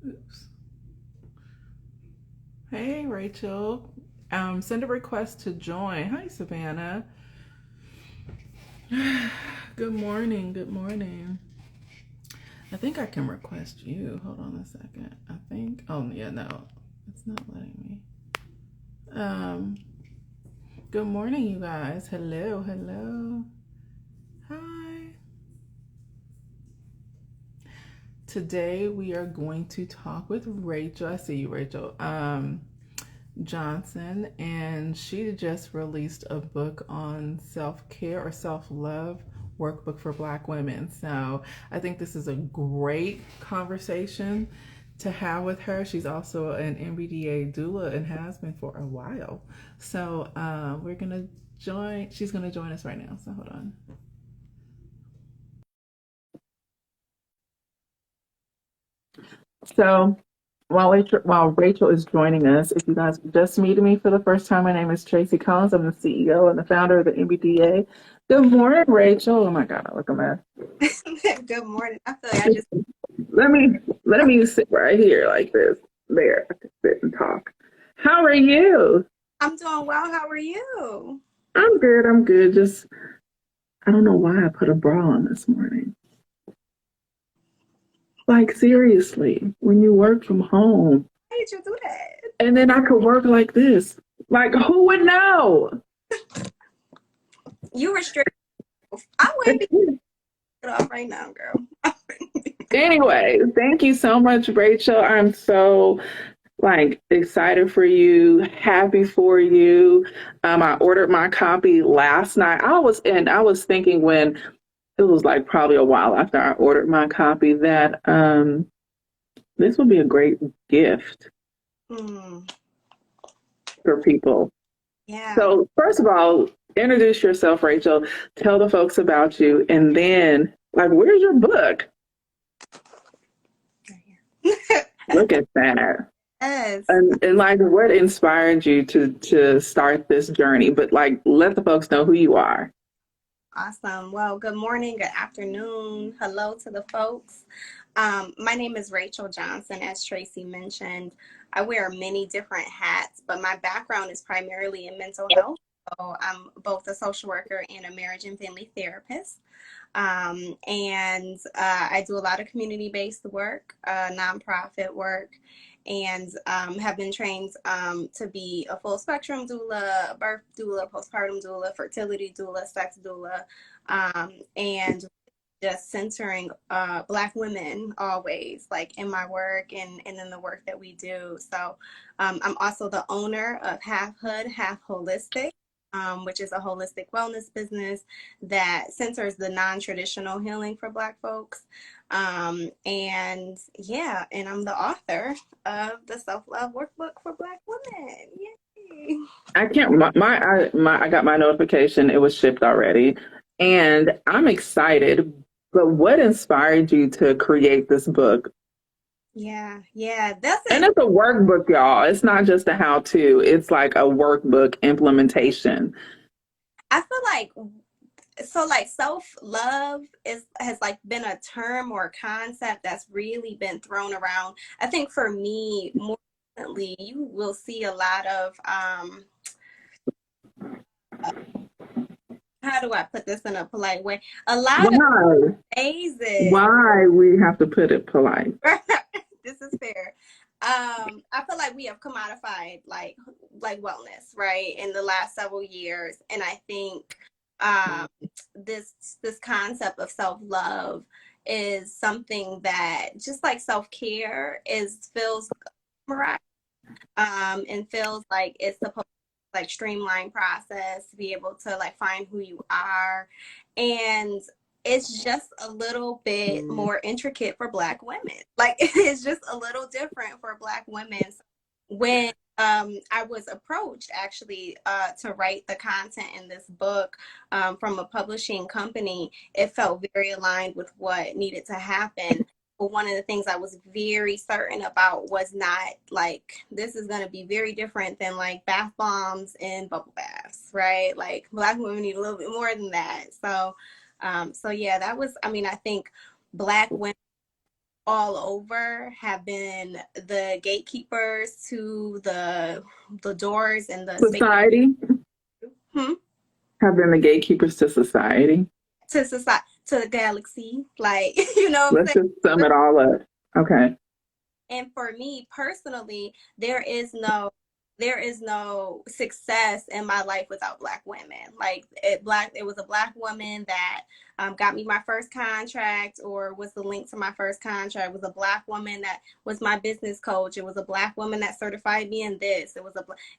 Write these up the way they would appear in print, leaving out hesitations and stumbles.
Oops. Hey, Rachel. Send a request to join. Hi, Savannah. Good morning. Good morning. I think I can request you. Hold on a second. I think. Oh, yeah, no. It's not letting me. Um, Good morning, you guys. Hello. Hello. Hi. Today we are going to talk with Rachel. I see you, Rachel. Johnson, and she just released a book on self-care or self-love workbook for Black women. So I think this is a great conversation to have with her. She's also an NBDA doula and has been for a while. So we're gonna join. She's gonna join us right now. So hold on. So while Rachel is joining us, if you guys just meeting me for the first time, my name is Tracie Collins. I'm the CEO and the founder of the NBDA. Good morning, Rachel. Oh my God, I look a mess. Good morning. I feel like I just Let me sit right here like this. There, I can sit and talk. How are you? I'm doing well. How are you? I'm good. I'm good. Just I don't know why I put a bra on this morning. Like seriously, when you work from home, Why did you do that? and then I could work like this. Like who would know? You were straight. I wouldn't be it off right now, girl. Anyway, thank you so much, Rachel. I'm so like excited for you, happy for you. I ordered my copy last night. I was thinking when it was like probably a while after I ordered my copy that this would be a great gift Hmm. for people. Yeah. So first of all, introduce yourself, Rachel. Tell the folks about you, and then like, where's your book? Look at that. Yes. And like what inspired you to start this journey, but like let the folks know who you are. Awesome. Well, good morning, good afternoon. Hello to the folks. My name is Rachel Johnson, as Tracie mentioned. I wear many different hats, but my background is primarily in mental health. So I'm both a social worker and a marriage and family therapist. And I do a lot of community-based work, nonprofit work, and have been trained to be a full spectrum doula, a birth doula, postpartum doula, fertility doula, sex doula, and just centering Black women always, like in my work and in the work that we do. So I'm also the owner of Half Hood, Half Holistic. Which is a holistic wellness business that centers the non-traditional healing for Black folks. And yeah, and I'm the author of the self-love workbook for Black women. Yay! I can't I got my notification, it was shipped already. And I'm excited, but what inspired you to create this book? Yeah, that's And it. it's a workbook, y'all. It's not just a how to, it's like a workbook implementation. I feel like so like self-love is has like been a term or a concept that's really been thrown around. I think for me more recently you will see a lot of how do I put this in a polite way? A lot of Why? phases. Why we have to put it polite? This is fair. I feel like we have commodified like wellness, right, in the last several years, and I think um, this concept of self love is something that just like self care is feels right, and feels like it's supposed to like streamline process to be able to like find who you are, and it's just a little bit more intricate for Black women. Like it's just a little different for Black women. When I was approached actually to write the content in this book from a publishing company, it felt very aligned with what needed to happen. But one of the things I was very certain about was not like this is going to be very different than like bath bombs and bubble baths, right? Like Black women need a little bit more than that. So, so yeah, that was. I mean, I think Black women all over have been the gatekeepers to the doors and the space. Society Hmm? have been the gatekeepers to society. To society, to the galaxy, like you know what I'm Let's saying? just sum it all up. Okay. And for me personally, there is no success in my life without Black women. Like it was a Black woman that got me my first contract, or was the link to my first contract. It was a Black woman that was my business coach. It was a Black woman that certified me in this.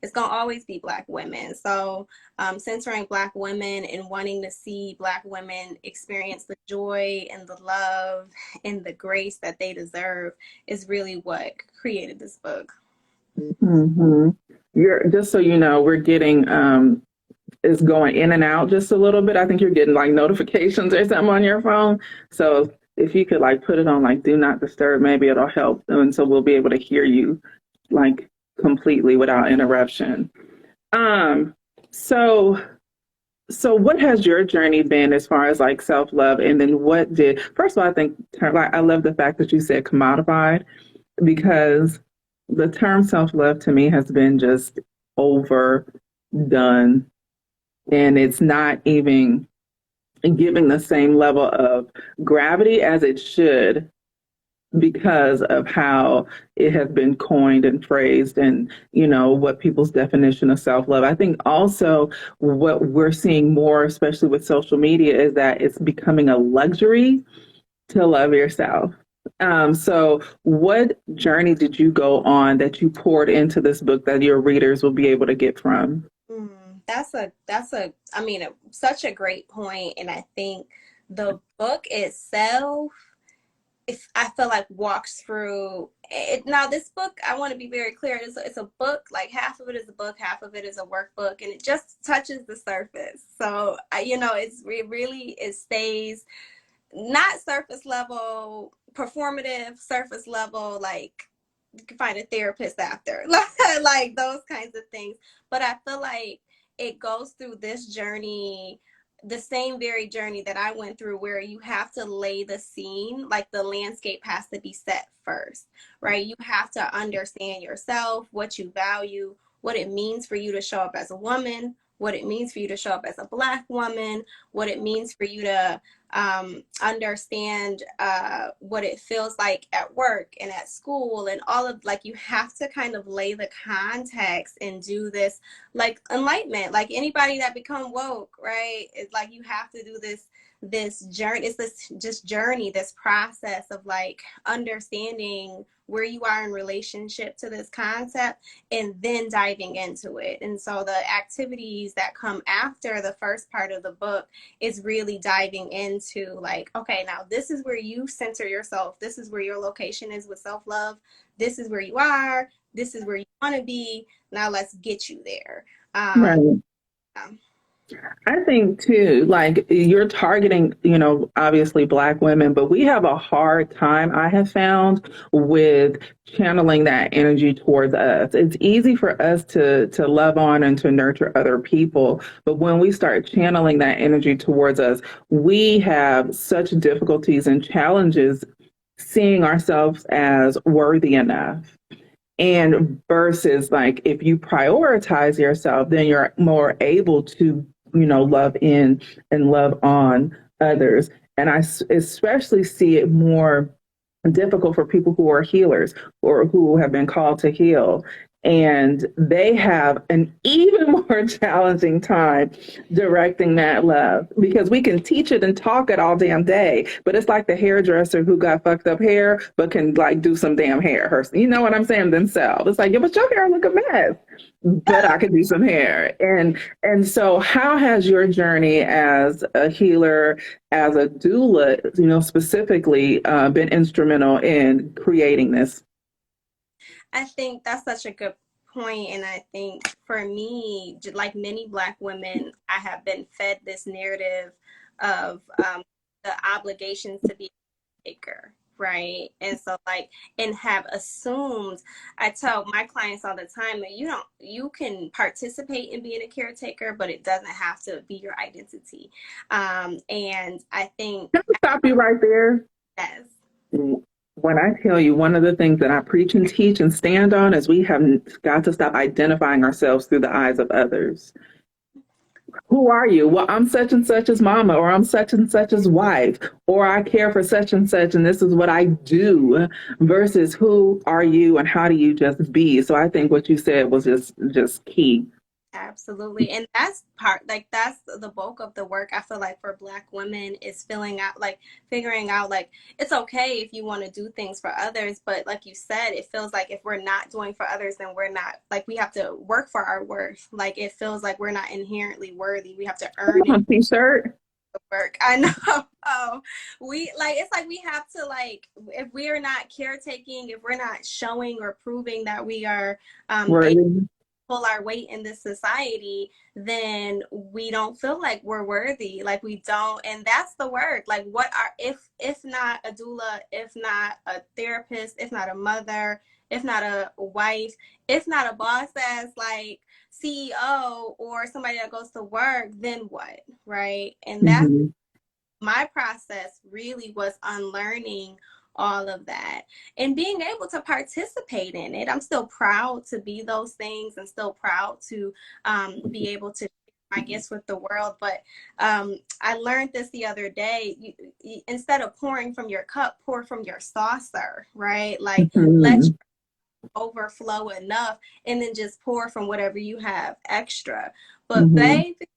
It's gonna always be Black women. So centering Black women and wanting to see Black women experience the joy and the love and the grace that they deserve is really what created this book. Mm-hmm. You're just so you know, we're getting is going in and out just a little bit. I think you're getting like notifications or something on your phone. So if you could like put it on like do not disturb, maybe it'll help. And so we'll be able to hear you like completely without interruption. Um, so so what has your journey been as far as like self-love? And then what did, first of all, I think like I love the fact that you said commodified, because the term self-love to me has been just overdone, and it's not even giving the same level of gravity as it should, because of how it has been coined and phrased, and you know what people's definition of self-love. I think also what we're seeing more, especially with social media, is that it's becoming a luxury to love yourself. So what journey did you go on that you poured into this book that your readers will be able to get from? I mean, such a great point. And I think the book itself, if I feel like walks through it. Now, this book, I want to be very clear. It's a book, like half of it is a book, half of it is a workbook, and it just touches the surface. So, it really, it stays not surface level, performative, surface level, like you can find a therapist after, like those kinds of things. But I feel like it goes through this journey, the same very journey that I went through, where you have to lay the scene, like the landscape has to be set first, right? You have to understand yourself, what you value, what it means for you to show up as a woman, what it means for you to show up as a Black woman, what it means for you to understand what it feels like at work and at school, and all of, like, you have to kind of lay the context and do this like enlightenment, like anybody that become woke, right? It's like you have to do this journey. It's this just journey, this process of like understanding where you are in relationship to this concept and then diving into it. And so the activities that come after the first part of the book is really diving into like, okay, now this is where you center yourself. This is where your location is with self-love. This is where you are. This is where you want to be. Now let's get you there. Right. Um, I think too, like you're targeting, you know, obviously Black women, but we have a hard time, I have found, with channeling that energy towards us. It's easy for us to love on and to nurture other people, but when we start channeling that energy towards us, we have such difficulties and challenges seeing ourselves as worthy enough. And versus like if you prioritize yourself, then you're more able to, you know, love in and love on others. And I especially see it more difficult for people who are healers or who have been called to heal. And they have an even more challenging time directing that love, because we can teach it and talk it all damn day, but it's like the hairdresser who got fucked up hair but can like do some damn hair. You know what I'm saying? Themselves. It's like, yeah, but your hair look a mess, but I could do some hair. And so, how has your journey as a healer, as a doula, you know, specifically, been instrumental in creating this? I think that's such a good point. And I think for me, like many Black women, I have been fed this narrative of the obligations to be a taker, right? And so like, and have assumed, I tell my clients all the time that you can participate in being a caretaker, but it doesn't have to be your identity. And I think, Can I stop you right there? yes. When I tell you, one of the things that I preach and teach and stand on is we have got to stop identifying ourselves through the eyes of others. Who are you? Well, I'm such and such as mama, or I'm such and such as wife, or I care for such and such, and this is what I do, versus who are you and how do you just be? So I think what you said was just key. Absolutely. And that's part, like, that's the bulk of the work, I feel like, for Black women, is filling out, like, figuring out, like, it's okay if you want to do things for others. But like you said, it feels like if we're not doing for others, then we're not, like, we have to work for our worth. Like, it feels like we're not inherently worthy. We have to Come earn it, on, t-shirt. work. I know. We, like, it's like we have to, like, if we're not caretaking, if we're not showing or proving that we are able Worthy. pull our weight in this society, then we don't feel like we're worthy. Like, we don't. And that's the work. Like, what are, if not a doula, if not a therapist, if not a mother, if not a wife, if not a boss as, like, CEO or somebody that goes to work, then what? Right. And that's Mhm. my process, really was unlearning all of that and being able to participate in it. I'm still proud to be those things and still proud to be able to share my gifts with the world. But I learned this the other day. Instead of pouring from your cup, pour from your saucer, right? Like, let Mhm. your overflow enough and then just pour from whatever you have extra. But Mhm. baby,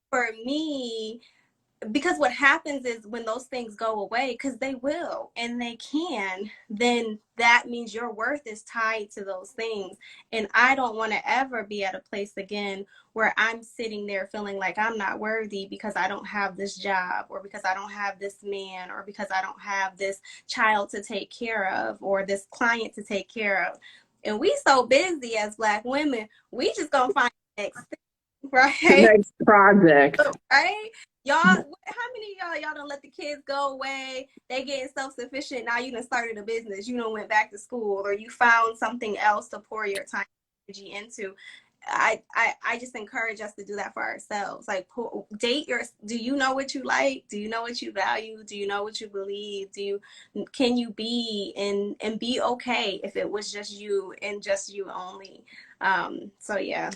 for me, because what happens is when those things go away, because they will and they can, then that means your worth is tied to those things. And I don't want to ever be at a place again where I'm sitting there feeling like I'm not worthy because I don't have this job, or because I don't have this man, or because I don't have this child to take care of, or this client to take care of. And we so busy as Black women, we just gonna find the next thing, The right? next project. Right? Y'all, how many of y'all don't let the kids go away? They getting self-sufficient. Now you done started a business. You done went back to school, or you found something else to pour your time and energy into. I just encourage us to do that for ourselves. Like, date your, do you know what you like? Do you know what you value? Do you know what you believe? Can you be and be okay if it was just you and just you only? So yeah.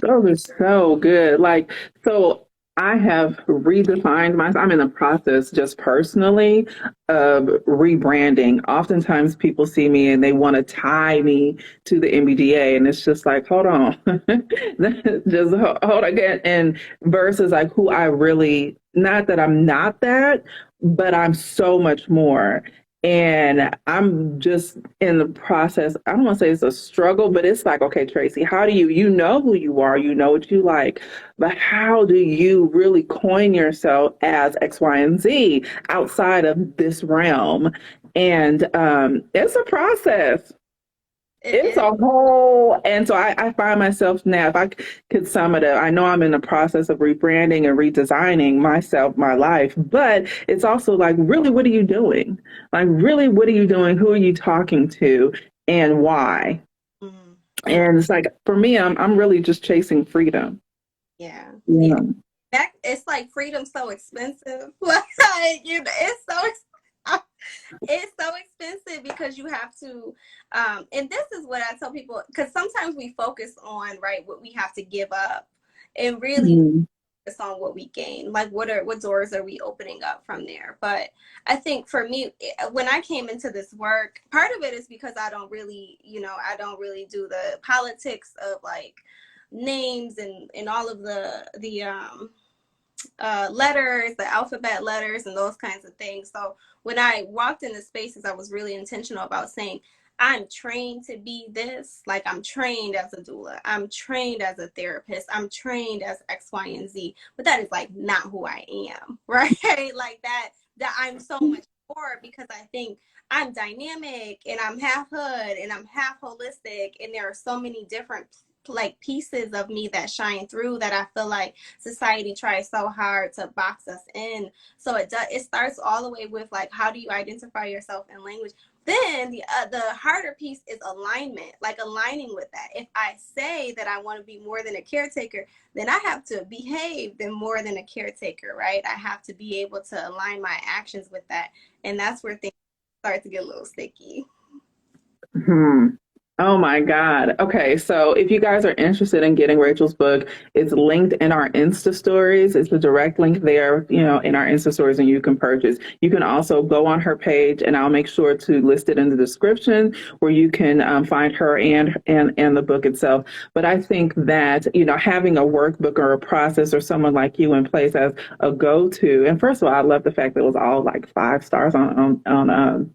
Those are so good. Like, so I have redefined myself. I'm in the process just personally of rebranding. Oftentimes people see me and they want to tie me to the NBDA, and it's just like, hold on, just hold again. And versus like who I really, not that I'm not that, but I'm so much more. And I'm just in the process. I don't want to say it's a struggle, but it's like, okay, Tracie, how do you know who you are, you know what you like, but how do you really coin yourself as X, Y, and Z outside of this realm? And it's a process. It It's is. a whole, and so I find myself now, if I could sum it up, I know I'm in the process of rebranding and redesigning myself, my life, but it's also like, really, what are you doing? Like, really, what are you doing? Who are you talking to and why? Mm, mm, And it's like, for me, I'm really just chasing freedom. yeah. Yeah. Yeah. That, it's like freedom's so expensive. Like, it's so it's so expensive because you have to and this is what I tell people, because sometimes we focus on, right, what we have to give up, and really Mhm. focus on what we gain. Like, what doors are we opening up from there? But I think for me, when I came into this work, part of it is because I don't really, I don't really do the politics of, like, names and all of the letters, the alphabet letters, and those kinds of things. So when I walked into spaces, I was really intentional about saying, I'm trained to be this. Like, I'm trained as a doula. I'm trained as a therapist. I'm trained as X, Y, and Z. But that is, like, not who I am, right? Like, that I'm so much more, because I think I'm dynamic and I'm half hood and I'm half holistic, and there are so many different, like, pieces of me that shine through, that I feel like society tries so hard to box us in. So it starts all the way with, like, how do you identify yourself in language? Then the harder piece is alignment, like aligning with that. If I say that I want to be more than a caretaker, then I have to behave than more than a caretaker, right? I have to be able to align my actions with that. And that's where things start to get a little sticky. Hmm. Oh my God. Okay, so if you guys are interested in getting Rachel's book, it's linked in our Insta stories. It's a direct link there, in our Insta stories, and you can purchase. You can also go on her page, and I'll make sure to list it in the description where you can find her and the book itself. But I think that having a workbook or a process or someone like you in place as a go-to. And first of all, I love the fact that it was all like 5 stars on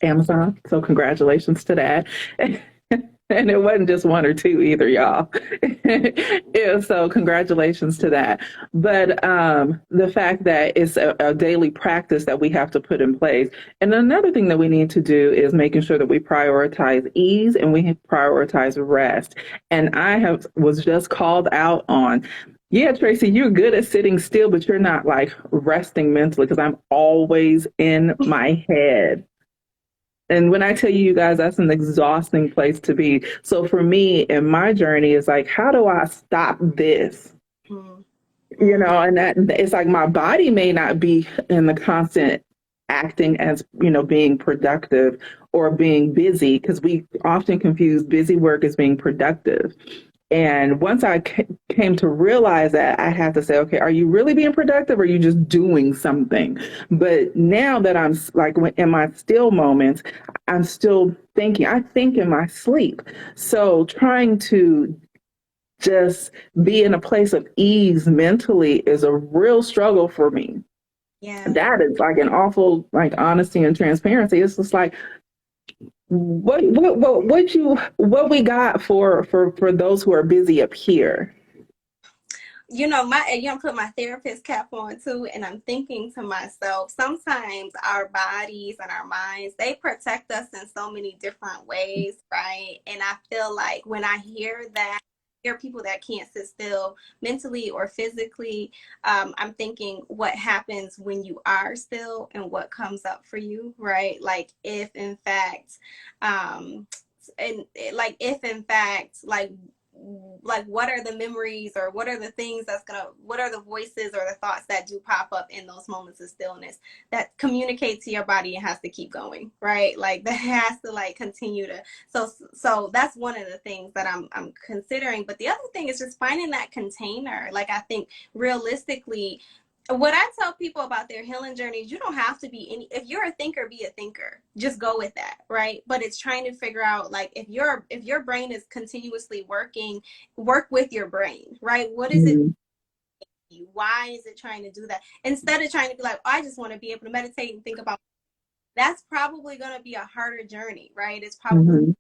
Amazon. So congratulations to that. And it wasn't just one or two either, y'all. Yeah, so congratulations to that. But the fact that it's a daily practice that we have to put in place. And another thing that we need to do is making sure that we prioritize ease and we prioritize rest. And was just called out on, yeah, Tracie, you're good at sitting still, but you're not like resting mentally, because I'm always in my head. And when I tell you guys, that's an exhausting place to be. So for me, in my journey, is like, how do I stop this? And that it's like my body may not be in the constant acting as, being productive or being busy, because we often confuse busy work as being productive. And once I came to realize that, I had to say, okay, are you really being productive, or are you just doing something? But now that I'm like in my still moments, I'm still thinking. I think in my sleep. So trying to just be in a place of ease mentally is a real struggle for me. Yeah. That is like an awful, like, honesty and transparency. It's just like, what we got for those who are busy up here? Put my therapist cap on too, and I'm thinking to myself, sometimes our bodies and our minds, they protect us in so many different ways, right? And I feel like when I hear people that can't sit still mentally or physically, I'm thinking, what happens when you are still and what comes up for you, right? Like if in fact, what are the memories, or what are the things what are the voices or the thoughts that do pop up in those moments of stillness that communicate to your body and has to keep going, right? Like that has to like continue to, so that's one of the things that I'm considering. But the other thing is just finding that container. Like I think realistically, what I tell people about their healing journeys, you don't have to be if you're a thinker, be a thinker. Just go with that, right? But it's trying to figure out, like, if your brain is continuously working, work with your brain, right? What is it? Why is it trying to do that? Instead of trying to be like, oh, I just want to be able to meditate and think about, that's probably going to be a harder journey, right? It's probably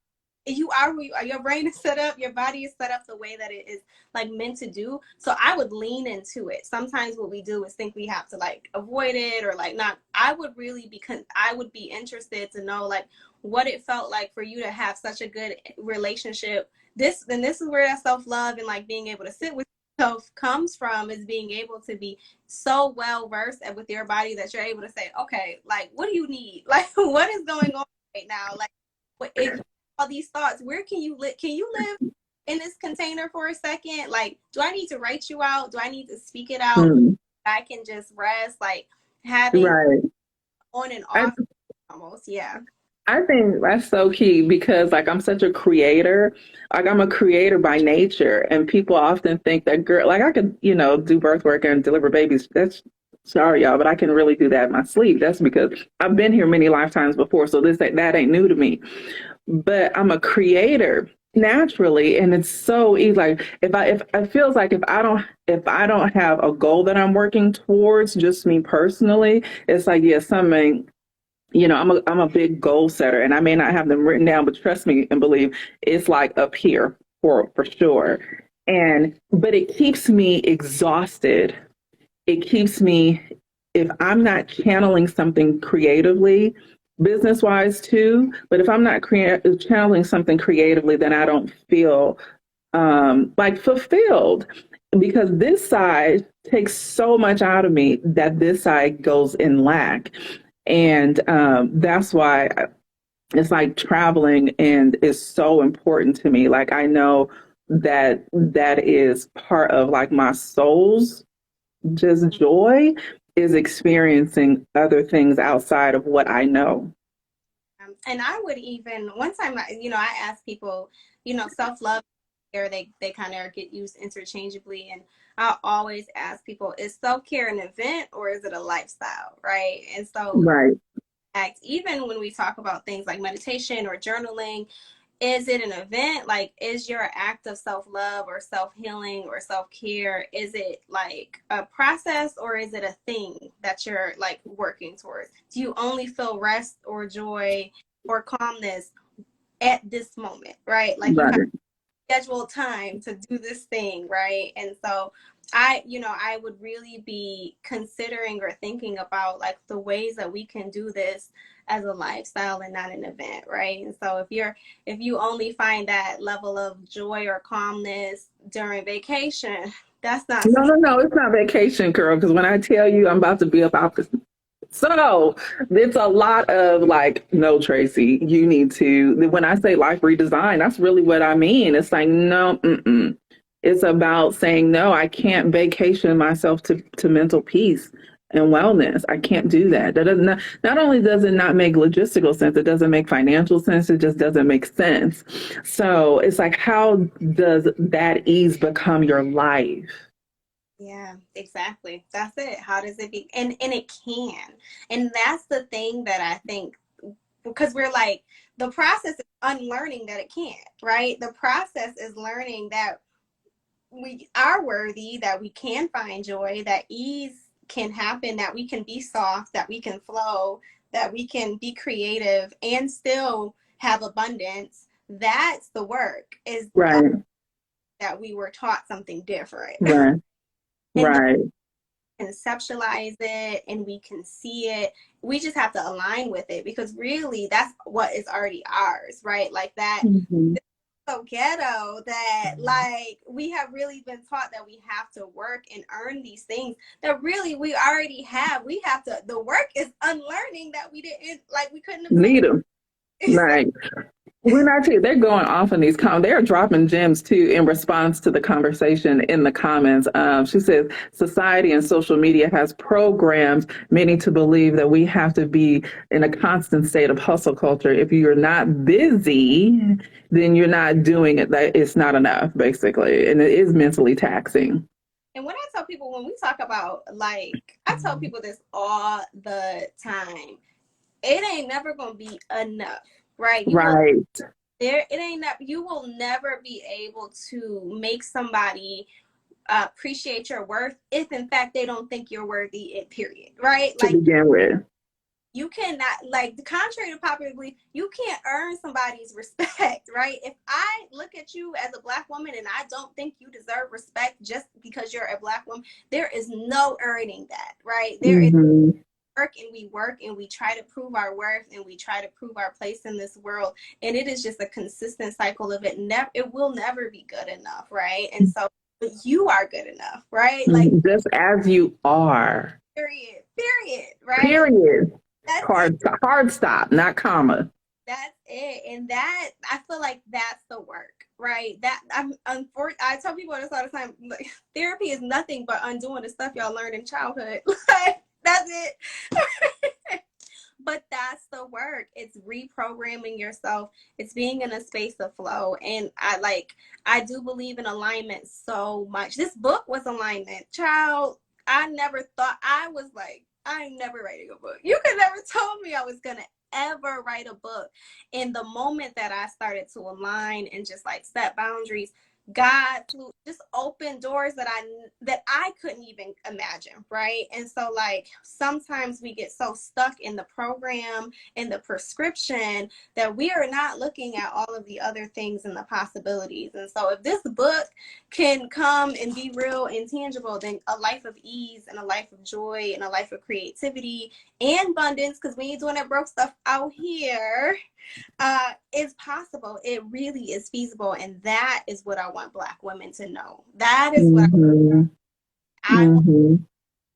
you are who you are. Your brain is set up, your body is set up the way that it is like meant to do. So I would lean into it. Sometimes what we do is think we have to like avoid it or like not. I would be interested to know like what it felt like for you to have such a good relationship. This is where that self-love and like being able to sit with yourself comes from, is being able to be so well versed with your body that you're able to say, okay, like, what do you need? Like, what is going on right now? Like, if all these thoughts, where can you live in this container for a second? Like, do I need to write you out? Do I need to speak it out? I can just rest, like having on and off almost. Yeah, I think that's so key, because like I'm such a creator. Like I'm a creator by nature, and people often think that, girl, like I could, do birth work and deliver babies. That's, sorry y'all, but I can really do that in my sleep. That's because I've been here many lifetimes before, so that ain't new to me. But I'm a creator naturally, and it's so easy. Like if it feels like if I don't have a goal that I'm working towards, just me personally, it's like, yeah, something. I'm a big goal setter, and I may not have them written down, but trust me and believe, it's like up here for sure. But it keeps me exhausted. It keeps me, if I'm not channeling something creatively, business wise too, but if I'm not channeling something creatively, then I don't feel like fulfilled, because this side takes so much out of me that this side goes in lack. And that's why it's like traveling and is so important to me. Like I know that is part of like my soul's just joy. is experiencing other things outside of what I know. And I would even, one time, I ask people, self-love, they kind of get used interchangeably. And I always ask people, is self-care an event or is it a lifestyle, right? And so Right. even when we talk about things like meditation or journaling, is it an event? Like, is your act of self-love or self-healing or self-care, is it like a process or is it a thing that you're like working towards? Do you only feel rest or joy or calmness at this moment, right? Like you have Right. scheduled time to do this thing, right? And so I would really be considering or thinking about like the ways that we can do this as a lifestyle and not an event, right? And so if you only find that level of joy or calmness during vacation, that's not No, it's not vacation, girl. Because when I tell you I'm about to be up out this, so it's a lot of like, no, Tracie, you need to. When I say life redesign, that's really what I mean. It's like, no, mm-mm. It's about saying, no, I can't vacation myself to mental peace and wellness. I can't do that. That doesn't, not only does it not make logistical sense, it doesn't make financial sense. It just doesn't make sense. So it's like, how does that ease become your life? Yeah, exactly. That's it. How does it be? And it can. And that's the thing that I think, because we're like, the process is unlearning that it can't, right? The process is learning that we are worthy, that we can find joy, that ease can happen, that we can be soft, that we can flow, that we can be creative and still have abundance. That's the work, is Right, that we were taught something different. right, And right. conceptualize it and we can see it. We just have to align with it because really that's what is already ours, right? Like that. Mhm. So ghetto that like we have really been taught that we have to work and earn these things that really we already have. We have to, the work is unlearning that we didn't, like we couldn't have done Need them. it. Right. When I tell you, they're going off in these comments. They're dropping gems too in response to the conversation in the comments. She says society and social media has programmed many to believe that we have to be in a constant state of hustle culture. If you're not busy, then you're not doing it. That it's not enough, basically, and it is mentally taxing. And when I tell people, when we talk about like, I tell people this all the time, it ain't never gonna be enough, right? You will Right. there it ain't that you will never be able to make somebody appreciate your worth if in fact they don't think you're worthy, period, right? To Like begin with. you cannot, like the contrary to popular belief, you can't earn somebody's respect, right? If I look at you as a Black woman and I don't think you deserve respect just because you're a Black woman, there is no earning that, right? There is Mm-hmm. work and we try to prove our worth and we try to prove our place in this world, and it is just a consistent cycle of it will never be good enough, right? And so but you are good enough, right? Like Just as you are. period, right? Period. That's it. Hard stop, not comma. That's it. And that, I feel like that's the work, right? That I tell people this all the time, like, therapy is nothing but undoing the stuff y'all learned in childhood. Like, that's it. But that's the work. It's reprogramming yourself. It's being in a space of flow. And I do believe in alignment so much. This book was alignment. Child, I never thought, I was like, I'm never writing a book. You could never told me I was gonna ever write a book. And the moment that I started to align and just like set boundaries, God just opened doors that I couldn't even imagine, right? And so like sometimes we get so stuck in the program, in the prescription, that we are not looking at all of the other things and the possibilities. And so if this book can come and be real and tangible, then a life of ease and a life of joy and a life of creativity and abundance, because we ain't doing that broke stuff out here, is possible. It really is feasible. And that is what I want Black women to know. That is what Mm-hmm. I want Mm-hmm.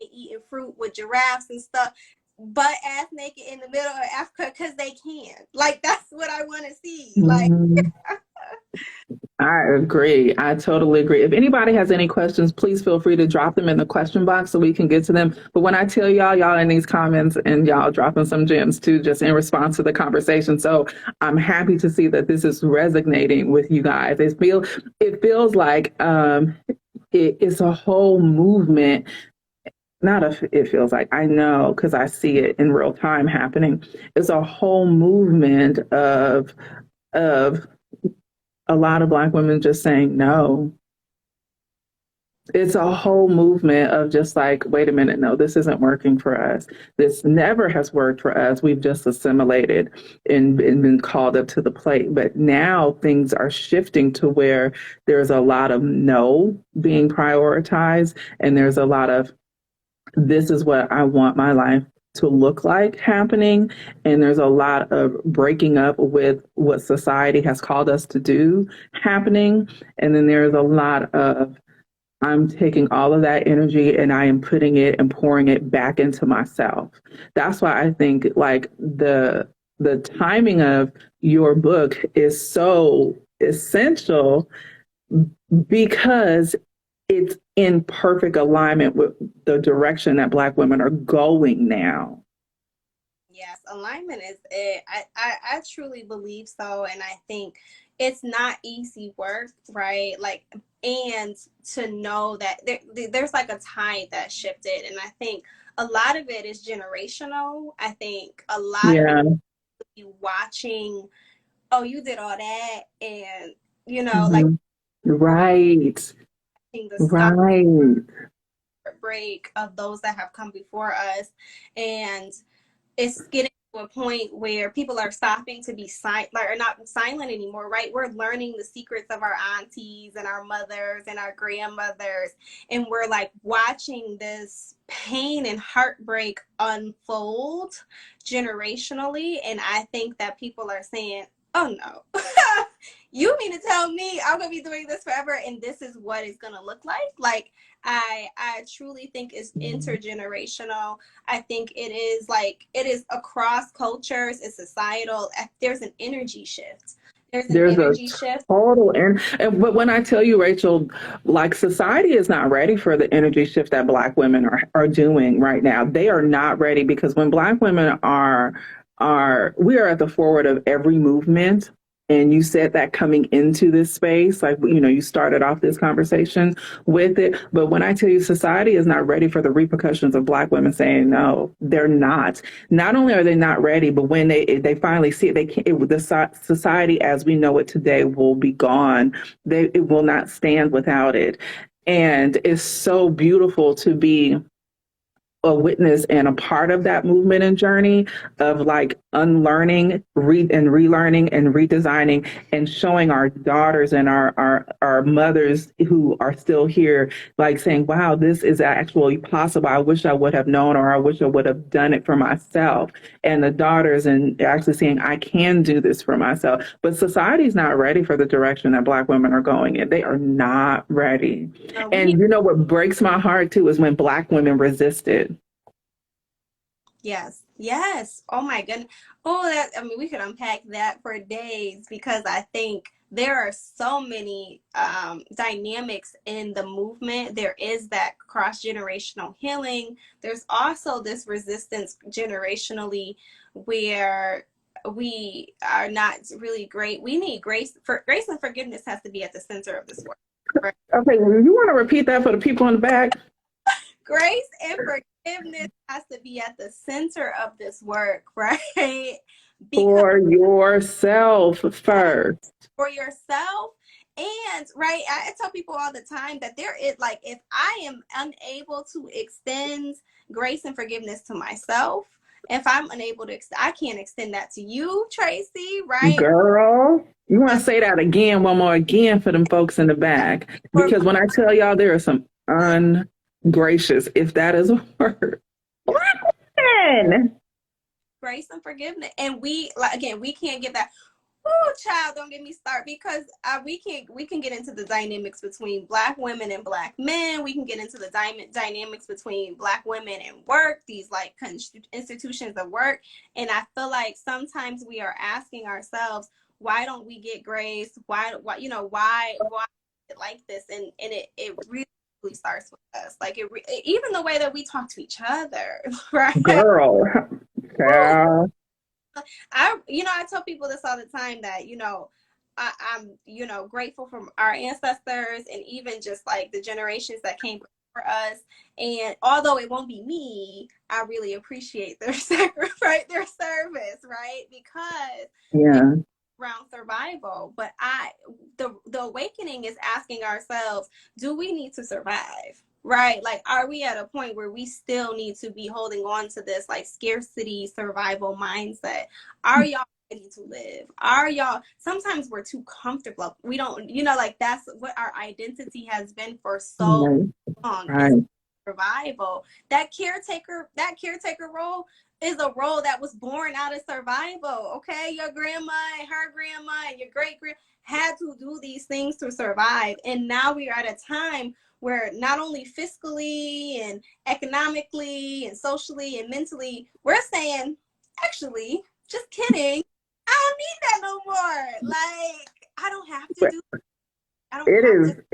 to eating fruit with giraffes and stuff, butt ass naked in the middle of Africa because they can. Like, that's what I want to see. Like, Mm-hmm. I agree. I totally agree. If anybody has any questions, please feel free to drop them in the question box so we can get to them. But when I tell y'all, y'all in these comments and y'all dropping some gems too, just in response to the conversation. So I'm happy to see that this is resonating with you guys. It feels like it's a whole movement. Not a, it feels like I know because I see it in real time happening. It's a whole movement of a lot of Black women just saying no. It's a whole movement of just like, wait a minute, no, this isn't working for us. This never has worked for us. We've just assimilated and been called up to the plate. But now things are shifting to where there's a lot of no being prioritized, and there's a lot of this is what I want my life to look like happening. And there's a lot of breaking up with what society has called us to do happening. And then there's a lot of I'm taking all of that energy and I am putting it and pouring it back into myself. That's why I think like the timing of your book is so essential because it's in perfect alignment with the direction that Black women are going now. Yes, alignment is it. I truly believe so. And I think it's not easy work, right? Like, and to know that there's like a tide that shifted. And I think a lot of it is generational. I think a lot of Yeah. it is watching, oh, you did all that. And, like Mm-hmm. Right. the start Right. break of those that have come before us. And it's getting to a point where people are stopping to be silent, like, are not silent anymore, right? We're learning the secrets of our aunties and our mothers and our grandmothers, and we're like watching this pain and heartbreak unfold generationally. And I think that people are saying, oh no, you mean to tell me I'm gonna be doing this forever and this is what it's gonna look like? Like, I truly think it's intergenerational. I think it is across cultures, it's societal. There's an energy shift. There's an There's a energy shift. total and but when I tell you, Rachel, like society is not ready for the energy shift that Black women are doing right now. They are not ready because when Black women are we are at the forward of every movement. And you said that coming into this space, like, you started off this conversation with it. But when I tell you society is not ready for the repercussions of Black women saying no, they're not. Not only are they not ready, but when they finally see it, they can't. The society as we know it today will be gone. It will not stand without it, and it's so beautiful to be a witness and a part of that movement and journey of like unlearning, and relearning and redesigning and showing our daughters and our mothers who are still here, like saying, wow, this is actually possible. I wish I would have known, or I wish I would have done it for myself. And the daughters and actually saying, I can do this for myself. But society's not ready for the direction that Black women are going in. They are not ready. We need. And what breaks my heart too is when Black women resisted. Yes, yes. Oh my goodness. Oh, that, I mean, we could unpack that for days because I think there are so many dynamics in the movement. There is that cross-generational healing. There's also this resistance generationally where we are not really great. We need grace. For grace and forgiveness has to be at the center of this work. Right? Okay, you want to repeat that for the people in the back? Grace and forgiveness has to be at the center of this work, right? Because For yourself first. for yourself. And right, I tell people all the time that there is like, if I am unable to extend grace and forgiveness to myself, if I'm unable to, I can't extend that to you, Tracie, right? Girl, you want to say that again, one more again for them folks in the back. For Because when I tell y'all there are some ungracious, if that is a word. Black women. grace and forgiveness. And we, like, again, we can't get that. Oh, child, don't get me started because we can get into the dynamics between Black women and Black men. We can get into the dynamics between Black women and work, these like institutions of work. And I feel like sometimes we are asking ourselves, why don't we get grace? Why like this? And it really starts with us. Like even the way that we talk to each other, right? Girl. Yeah. I tell people this all the time that, I'm, grateful for our ancestors and even just like the generations that came before us. And although it won't be me, I really appreciate their sacrifice, their service, right? Because Yeah. around survival. But the awakening is asking ourselves, do we need to survive? Right? Like, are we at a point where we still need to be holding on to this like scarcity survival mindset? Are y'all ready to live? Are y'all, sometimes we're too comfortable. We don't, like that's what our identity has been for so long. Right. Is survival. That caretaker role is a role that was born out of survival. Okay, your grandma and her grandma and your great grand had to do these things to survive, and now we are at a time where not only fiscally and economically and socially and mentally, we're saying, actually, just kidding, I don't need that no more. Like, I don't have to do it.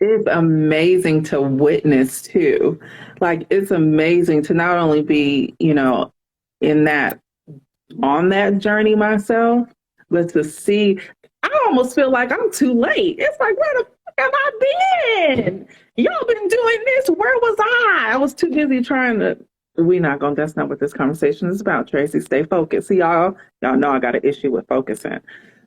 It's amazing to witness too. Like, it's amazing to not only be, in that, on that journey myself, but to see, I almost feel like I'm too late. It's like, where the fuck have I been? Y'all been doing this. Where was I? I was too busy trying to, that's not what this conversation is about, Tracie. Stay focused. See, y'all know I got an issue with focusing.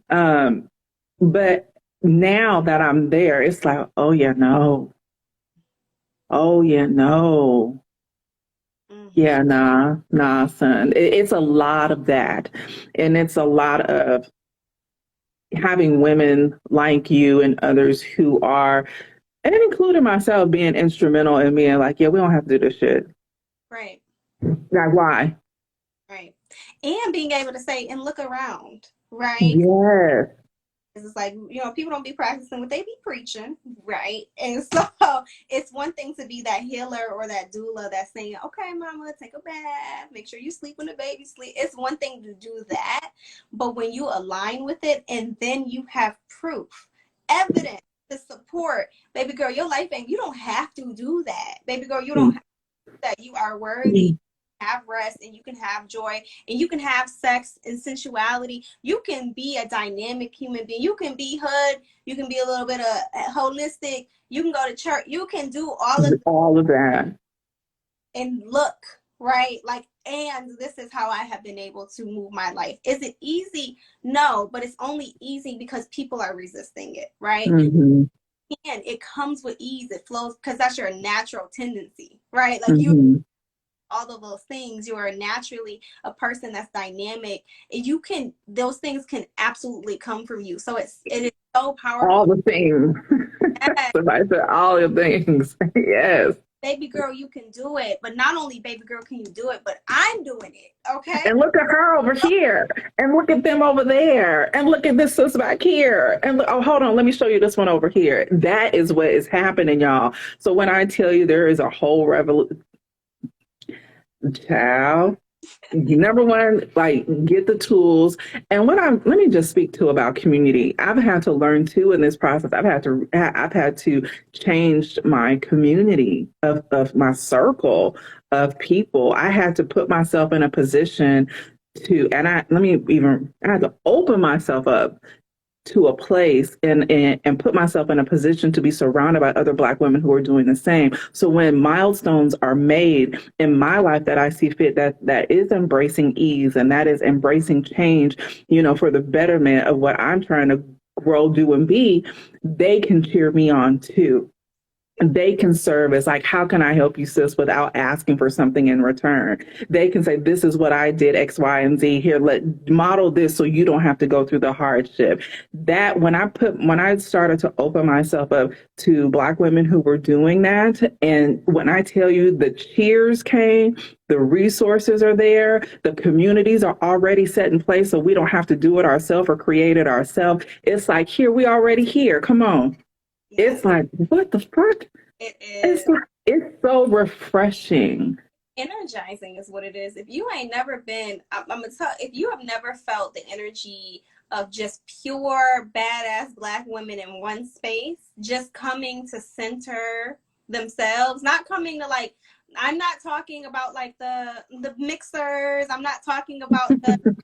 But now that I'm there, it's like, oh yeah, no. Oh yeah, no. Yeah, nah, son. It's a lot of that. And it's a lot of having women like you and others who are, and including myself, being instrumental in being like, yeah, we don't have to do this shit. Right. Like, why? Right. And being able to say, and look around, right? Yes. It's like, people don't be practicing what they be preaching, right? And so it's one thing to be that healer or that doula that's saying, okay, mama, take a bath, make sure you sleep when the baby sleep. It's one thing to do that. But when you align with it and then you have proof, evidence to support, baby girl, your life ain't, you don't have to do that. Baby girl, you don't have to do that. You are worthy. Have rest and you can have joy and you can have sex and sensuality. You can be a dynamic human being. You can be hood. You can be a little bit of holistic. You can go to church. You can do all of that. And look, right? Like, and this is how I have been able to move my life. Is it easy? No, but it's only easy because people are resisting it, right? Mm-hmm. And it comes with ease. It flows because that's your natural tendency, right? Like you all of those things, you are naturally a person that's dynamic, and those things can absolutely come from you. So it is so powerful. All the things. Yes. Somebody said all the things. Yes. Baby girl, you can do it. But not only baby girl can you do it, but I'm doing it. Okay. And look at her over here. And look at them over there. And look at this sis back here. And look, oh, hold on. Let me show you this one over here. That is what is happening, y'all. So when I tell you there is a whole revolution, child, number one, like, get the tools. And let me just speak to about community. I've had to learn too in this process. I've had to change my community of my circle of people. I had to put myself in a position I had to open myself up to a place and put myself in a position to be surrounded by other Black women who are doing the same. So when milestones are made in my life that I see fit, that is embracing ease and that is embracing change, for the betterment of what I'm trying to grow, do, and be, they can cheer me on too. They can serve as like, how can I help you, sis, without asking for something in return? They can say, this is what I did, X, Y, and Z. Here, model this so you don't have to go through the hardship. That when I started to open myself up to Black women who were doing that, and when I tell you the cheers came, the resources are there, the communities are already set in place, so we don't have to do it ourselves or create it ourselves. It's like, here, we already here. Come on. It's like, what the fuck? It is. It's so refreshing. energizing is what it is. If you ain't never been, I'm gonna tell, if you have never felt the energy of just pure badass Black women in one space, just coming to center themselves, not coming to like, I'm not talking about like the mixers. I'm not talking about the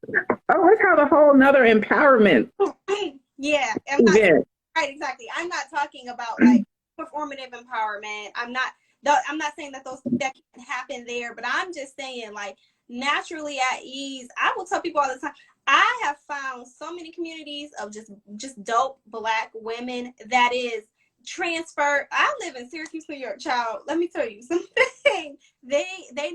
Oh, let's have a whole nother empowerment yeah, event. right, exactly. I'm not talking about like performative empowerment. I'm not saying that that can happen there, but I'm just saying like naturally at ease. I will tell people all the time. I have found so many communities of just dope Black women that is transfer. I live in Syracuse, New York, child. Let me tell you something. They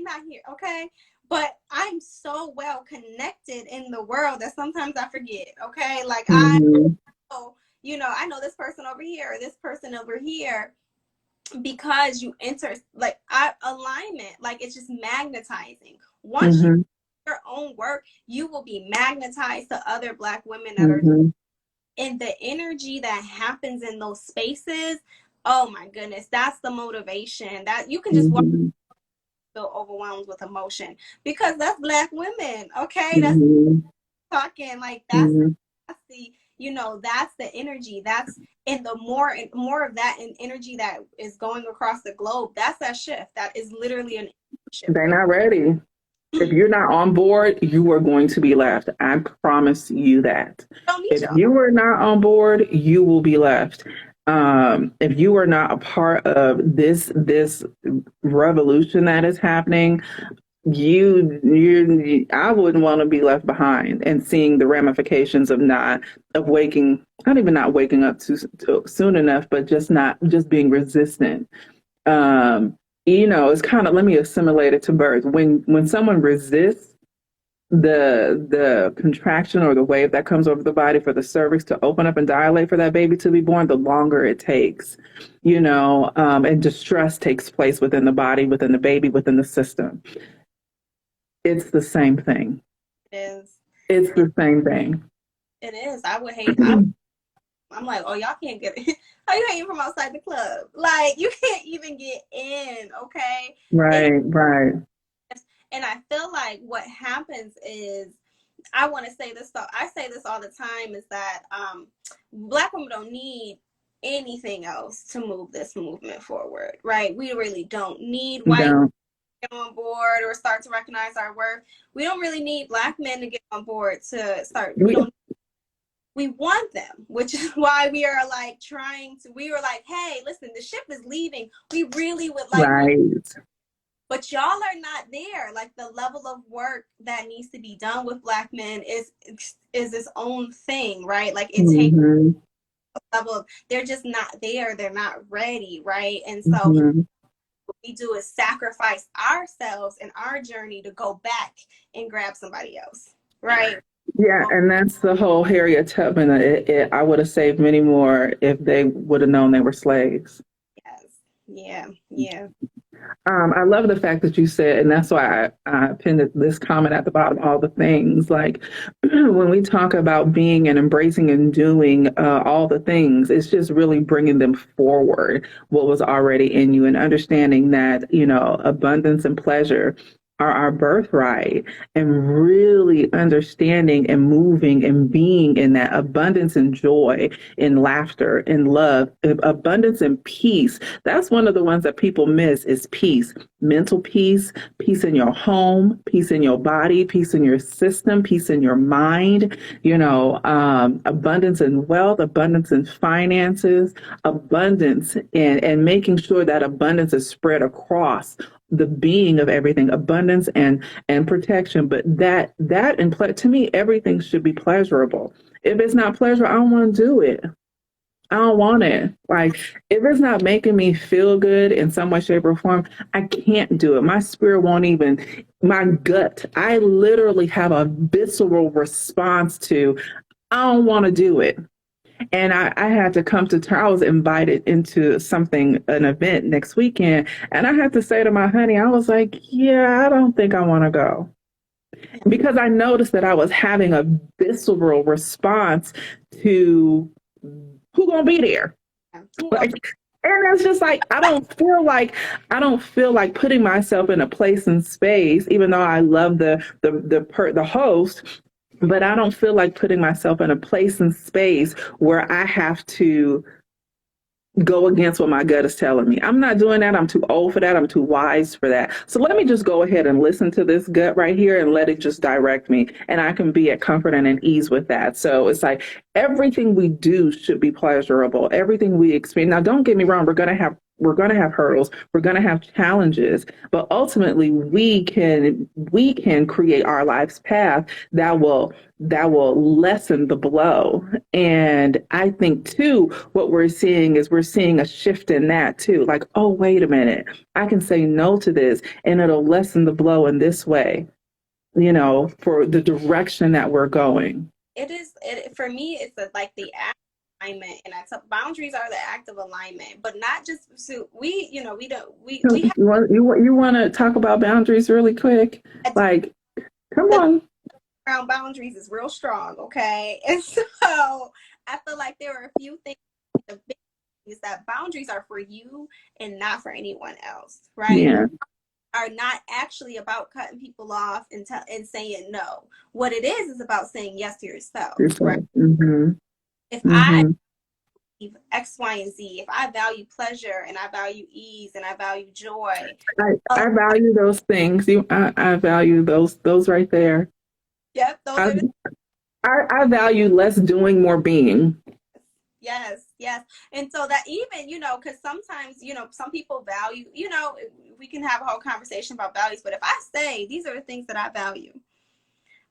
not here, okay? But I'm so well connected in the world that sometimes I forget, okay? Like Mm-hmm. I know this person over here or this person over here because you enter like alignment, like it's just magnetizing. Once you Mm-hmm. do your own work, you will be magnetized to other Black women that are Mm-hmm. in the energy that happens in those spaces. Oh my goodness, that's the motivation that you can just walk, Mm-hmm. feel overwhelmed with emotion because that's Black women, okay? That's Mm-hmm. talking like Mm-hmm. that's the that's the energy that's in the more of that in energy that is going across the globe. That's that shift. That is literally an shift They're right not ready. If you're not on board, you are going to be left. I promise you that. don't need If y'all. you are not on board, you will be left. If you are not a part of this revolution that is happening, I wouldn't want to be left behind and seeing the ramifications of waking, not even not waking up too soon enough, but just being resistant. um it's kind of, let me assimilate it to birth. When someone resists the contraction or the wave that comes over the body for the cervix to open up and dilate for that baby to be born, the longer it takes, and distress takes place within the body, within the baby, within the system. It's the same thing. It is. It's it, the same thing. it is. I'm like, oh, y'all can't get it. How you hating from outside the club? Like you can't even get in, okay? And Right, right. and I feel like what happens is I want to say this. So I say this all the time is that Black women don't need anything else to move this movement forward, right? We really don't need You white don't. men on board or start to recognize our worth. We don't really need Black men to get on board to start. We, We want them, which is why we are like we were like, hey, listen, the ship is leaving. We really would like more, right. but y'all are not there. Like the level of work that needs to be done with Black men is its own thing, right? Like it takes Mm-hmm. a level of, they're just not there. They're not ready, right? And so Mm-hmm. what we do is sacrifice ourselves and our journey to go back and grab somebody else, right? Yeah, and that's the whole Harriet Tubman. I would have saved many more if they would have known they were slaves. Yes. Yeah. Yeah. I love the fact that you said, and that's why I pinned this comment at the bottom, all the things. Like when we talk about being and embracing and doing all the things, it's just really bringing them forward, what was already in you, and understanding that, abundance and pleasure are our birthright, and really understanding and moving and being in that abundance and joy, in laughter, in love, abundance and peace. That's one of the ones that people miss, is peace. Mental peace, peace in your home, peace in your body, peace in your system, peace in your mind, abundance in wealth, abundance in finances, abundance and making sure that abundance is spread across the being of everything, abundance and protection. But to me, everything should be pleasurable. If it's not pleasurable, I don't want to do it. I don't want it. Like, if it's not making me feel good in some way, shape, or form, I can't do it. My spirit won't even, my gut, I literally have a visceral response to, I don't want to do it. And I had to come to terms. I was invited into an event next weekend. And I had to say to my honey, I was like, yeah, I don't think I want to go. Because I noticed that I was having a visceral response to who gonna be there. Who Like, And it's just like I don't feel like putting myself in a place and space, even though I love the host, but I don't feel like putting myself in a place and space where I have to go against what my gut is telling me. I'm not doing that. I'm too old for that. I'm too wise for that. So let me just go ahead and listen to this gut right here and let it just direct me. And I can be at comfort and at ease with that. So it's like everything we do should be pleasurable. Everything we experience. Now, don't get me wrong. We're going to have hurdles. We're going to have challenges, but ultimately we can create our life's path that will lessen the blow. And I think too, what we're seeing a shift in that too. Like, oh, wait a minute, I can say no to this and it'll lessen the blow in this way, for the direction that we're going. For me, it's like the alignment, and boundaries are the act of alignment, but not just so we have You want to talk about boundaries really quick? Like, come the on. around boundaries is real strong, okay? And so I feel like there are a few things. The big thing is that boundaries are for you and not for anyone else, right? Yeah. Are not actually about cutting people off and saying no. What it is about saying yes to yourself, right? Mm-hmm. If I Mm-hmm. X, Y, and Z, if I value pleasure and I value ease and I value joy, I value those things. I value those right there. yep, those I, are the I value less doing, more being. yes, yes. And so that even, because sometimes, some people value, we can have a whole conversation about values, but if I say these are the things that I value,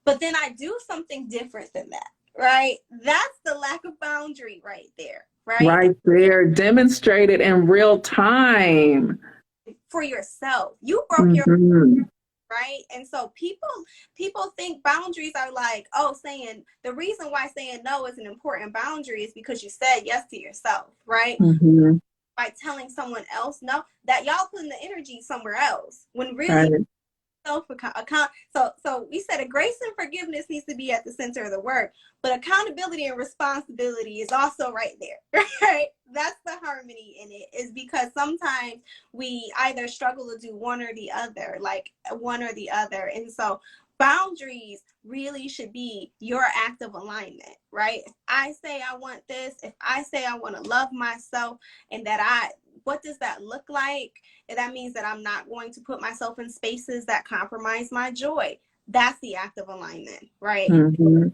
but then I do something different than that, right? That's the lack of boundary right there, right? Right there, demonstrated in real time. For yourself. You broke your Mm-hmm. right. And so people think boundaries are like, oh, saying the reason why saying no is an important boundary is because you said yes to yourself, right? Mm-hmm. By telling someone else no, that y'all putting the energy somewhere else when really Right. self-account. So we said a grace and forgiveness needs to be at the center of the work, but accountability and responsibility is also right there. Right? That's the harmony in it, is because sometimes we either struggle to do one or the other, like one or the other. And so boundaries really should be your act of alignment, right? If I say I want this, if I say I want to love myself, and what does that look like? And that means that I'm not going to put myself in spaces that compromise my joy. That's the act of alignment, right? Mm-hmm.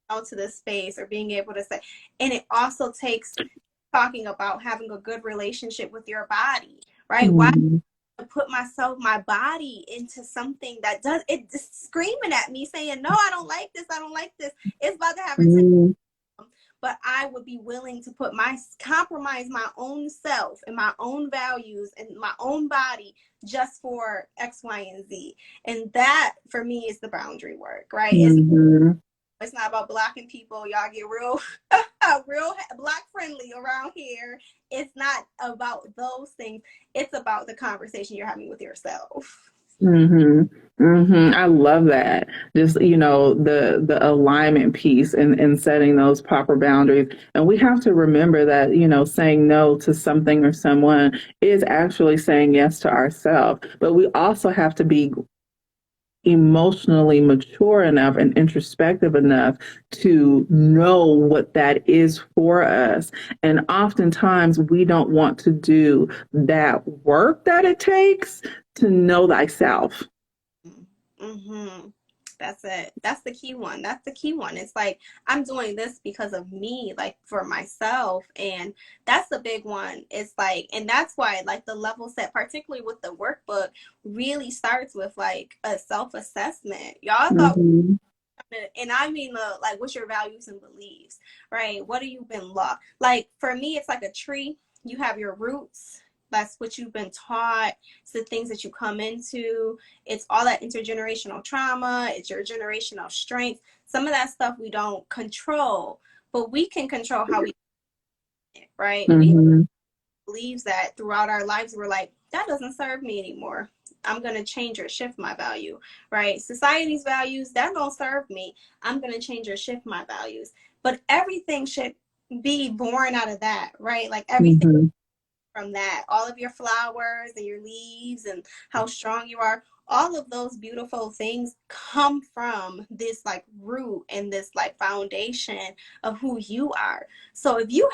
Out to this space, or being able to say, and it also takes talking about having a good relationship with your body, right? Why Mm-hmm. put my body into something that does it, just screaming at me saying, no, I don't like this, I don't like this. It's about to have a Mm-hmm. but I would be willing to compromise my own self and my own values and my own body just for X, Y, and Z. And that for me is the boundary work, right? Mm-hmm. It's not about blocking people. Y'all get real, real Black friendly around here. It's not about those things. It's about the conversation you're having with yourself. Mm-hmm. Mm-hmm. I love that. Just, the alignment piece and setting those proper boundaries. And we have to remember that, saying no to something or someone is actually saying yes to ourselves. But we also have to be emotionally mature enough and introspective enough to know what that is for us. And oftentimes we don't want to do that work that it takes to know thyself. Mm-hmm. That's it. That's the key one. That's the key one. It's like, I'm doing this because of me, like for myself. And that's the big one. It's like, and that's why like the level set, particularly with the workbook, really starts with like a self-assessment. Y'all thought, Mm-hmm. and I mean, like, what's your values and beliefs, right? What have you been lost? Like for me, it's like a tree. You have your roots. That's what you've been taught. It's the things that you come into. It's all that intergenerational trauma. It's your generational strength. Some of that stuff we don't control, but we can control how we, right? We Mm-hmm. believe that throughout our lives, we're like, that doesn't serve me anymore. I'm going to change or shift my value, right? Society's values, that don't serve me. I'm going to change or shift my values. But everything should be born out of that, right? Like everything Mm-hmm. from that. All of your flowers and your leaves and how strong you are, all of those beautiful things come from this like root and this like foundation of who you are. So if you're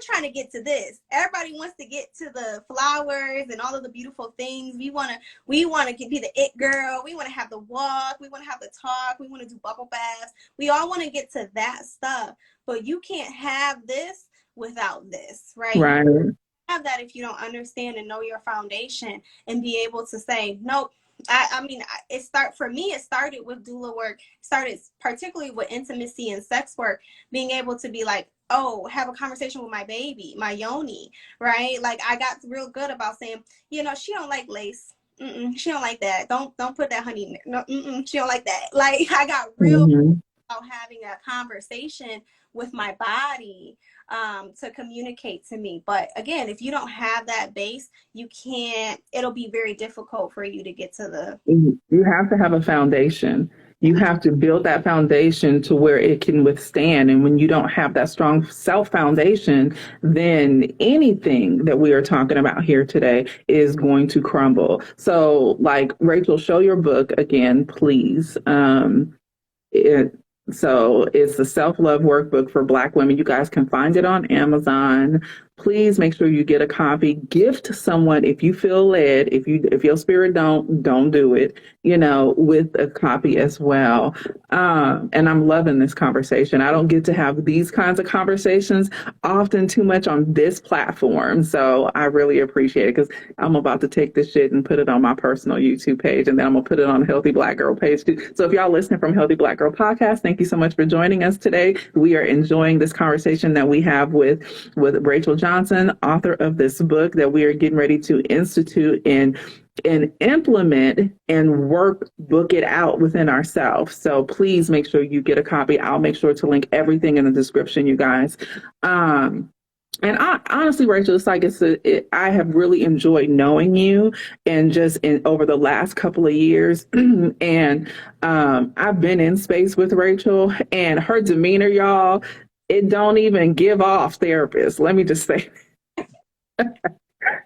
trying to get to this, everybody wants to get to the flowers and all of the beautiful things. We want to be the it girl. We want to have the walk. We want to have the talk. We want to do bubble baths. We all want to get to that stuff, but you can't have this without this, right? Right. You can't have that if you don't understand and know your foundation and be able to say, nope. I mean, it started with doula work, started particularly with intimacy and sex work, being able to be like, oh, have a conversation with my baby, my yoni, right? Like I got real good about saying, she don't like lace. She don't like that. Don't put that honey in there. No, she don't like that. Like I got real about having a conversation with my body to communicate to me. But again, if you don't have that base, it'll be very difficult for you to get to the. You have to have a foundation. You have to build that foundation to where it can withstand. And when you don't have that strong self foundation, then anything that we are talking about here today is going to crumble. So like Rachel, show your book again, please. So it's the self-love workbook for Black women. You guys can find it on Amazon. Please make sure you get a copy. Gift someone if you feel led. If your spirit don't do it, with a copy as well. And I'm loving this conversation. I don't get to have these kinds of conversations often too much on this platform. So I really appreciate it because I'm about to take this shit and put it on my personal YouTube page, and then I'm gonna put it on the Healthy Black Girl page too. So if y'all listening from Healthy Black Girl Podcast, thank you so much for joining us today. We are enjoying this conversation that we have with Rachel Johnson, author of this book that we are getting ready to institute and implement and book it out within ourselves. So please make sure you get a copy. I'll make sure to link everything in the description, you guys. And honestly, Rachel, it's like I have really enjoyed knowing you, and just over the last couple of years. And I've been in space with Rachel, and her demeanor, y'all, it don't even give off therapist. Let me just say.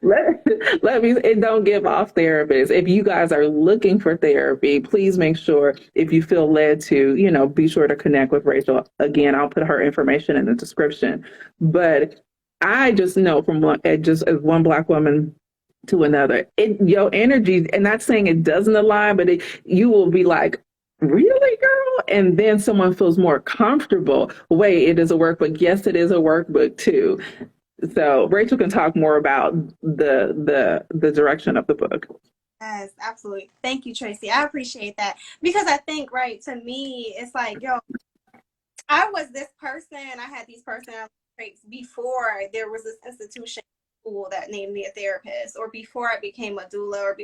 It don't give off therapists. If you guys are looking for therapy, please make sure, if you feel led to, be sure to connect with Rachel. Again, I'll put her information in the description. But I just know from as one Black woman to another, your energy, and not saying it doesn't align, but you will be like, really, girl? And then someone feels more comfortable. Wait, it is a workbook. Yes, it is a workbook too. So Rachel can talk more about the direction of the book. Yes, absolutely. Thank you, Tracie. I appreciate that, because I think, right, to me, it's like, I was this person. I had these personality traits before there was this institution school that named me a therapist, or before I became a doula, or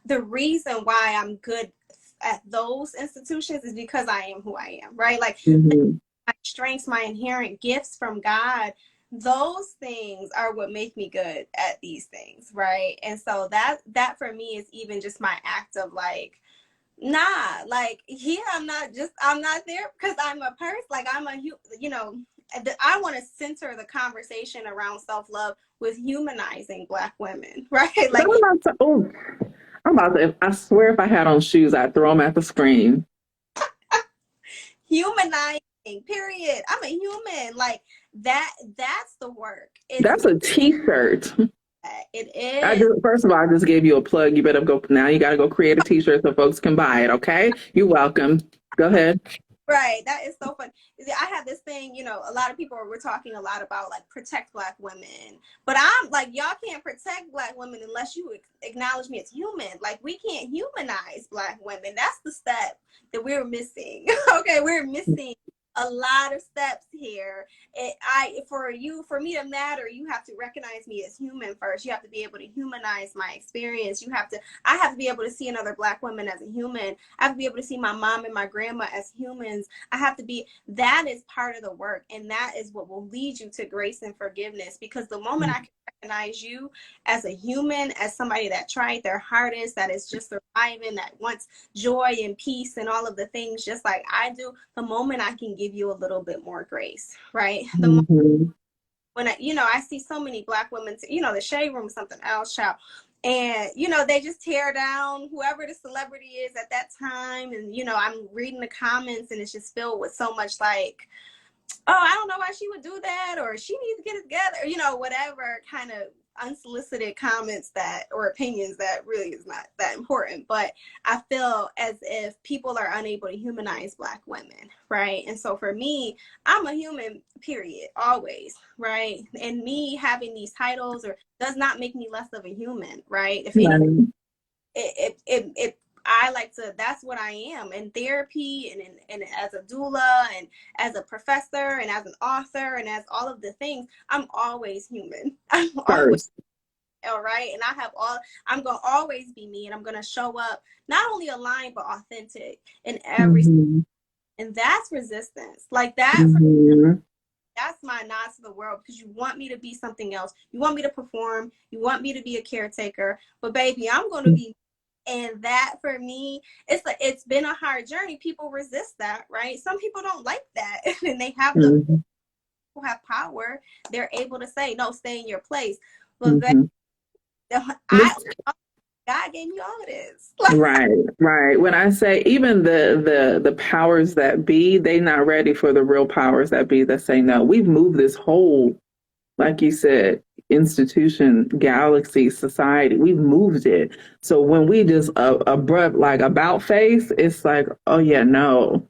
the reason why I'm good at those institutions is because I am who I am, right? Like my strengths, my inherent gifts from God, those things are what make me good at these things, right? And so that for me is even just my act of like, nah, like, yeah, I'm not there because I'm a person, like I'm I want to center the conversation around self-love with humanizing Black women, right? Like, I swear if I had on shoes, I'd throw them at the screen. Humanizing, period. I'm a human. Like, that's the work. That's a t-shirt. It is. First of all, I just gave you a plug. You better go now. You got to go create a t-shirt so folks can buy it. Okay. You're welcome. Go ahead. Right. That is so fun. I have this thing, a lot of people were talking a lot about like protect Black women, but I'm like, y'all can't protect Black women unless you acknowledge me as human. Like, we can't humanize Black women. That's the step that we're missing. Okay. We're missing a lot of steps here. For me to matter, you have to recognize me as human first. You have to be able to humanize my experience. I have to be able to see another Black woman as a human. I have to be able to see my mom and my grandma as humans. That is part of the work. And that is what will lead you to grace and forgiveness. Because the moment I can recognize you as a human, as somebody that tried their hardest, that is just surviving, that wants joy and peace and all of the things just like I do, the moment I can give you a little bit more grace, right? The moment when I see so many Black women, the shade room is something else, child. And, they just tear down whoever the celebrity is at that time. And, I'm reading the comments and it's just filled with so much like, oh, I don't know why she would do that, or she needs to get it together, whatever kind of unsolicited comments or opinions that really is not that important. But I feel as if people are unable to humanize Black women, right? And so for me, I'm a human, period, always, right? And me having these titles does not make me less of a human, right? If anything, I like to, that's what I am in therapy and as a doula and as a professor and as an author and as all of the things, I'm always human. I'm always, all right. And I'm going to always be me, and I'm going to show up not only aligned, but authentic in every, and that's resistance. Like that, that's my nod to the world, because you want me to be something else. You want me to perform. You want me to be a caretaker, but baby, I'm going to be. And that for me, it's been a hard journey. People resist that, right? Some people don't like that. And they have people have power. They're able to say, no, stay in your place. But God gave me all of this. Right. When I say even the powers that be, they're not ready for the real powers that be that say no. We've moved this whole, like you said, institution, galaxy, society, we've moved it. So when we just abrupt, like about face, it's like, oh yeah, no,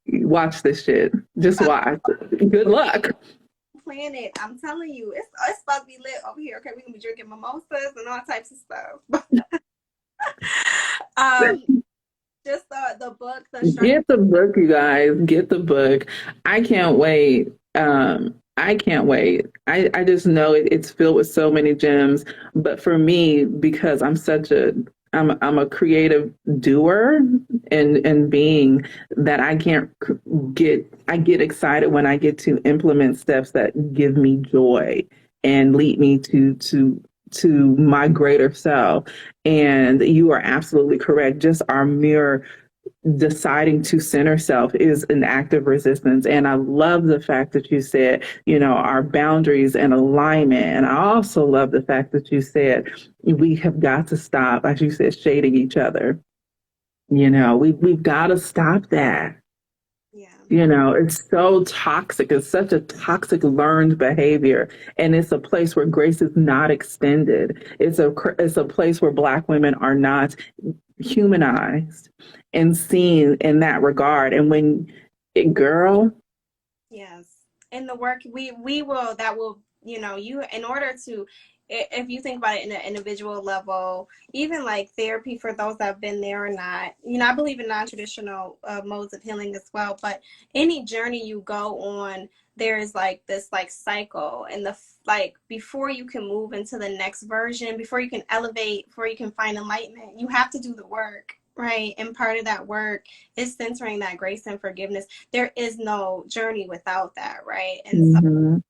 watch this shit. Just watch. Good luck. Planet, I'm telling you, it's about to be lit over here. Okay, we're gonna be drinking mimosas and all types of stuff. Just the book. Get the book, you guys. Get the book. I can't wait. I can't wait. I just know it's filled with so many gems. But for me, because I'm I'm a creative doer and being, that I get excited when I get to implement steps that give me joy and lead me to my greater self. And you are absolutely correct. Just our mere deciding to center self is an act of resistance. And I love the fact that you said, our boundaries and alignment. And I also love the fact that you said we have got to stop, as you said, shading each other. We've got to stop that. Yeah. It's so toxic. It's such a toxic learned behavior. And it's a place where grace is not extended. It's a place where Black women are not humanized and seen in that regard. And girl. Yes. In the work we will, that will, you, in order to, if you think about it in an individual level, even like therapy for those that have been there or not, I believe in non-traditional modes of healing as well, but any journey you go on, there is like this like cycle, and before you can move into the next version, before you can elevate, before you can find enlightenment, you have to do the work. Right. And part of that work is centering that grace and forgiveness. There is no journey without that. Right. And so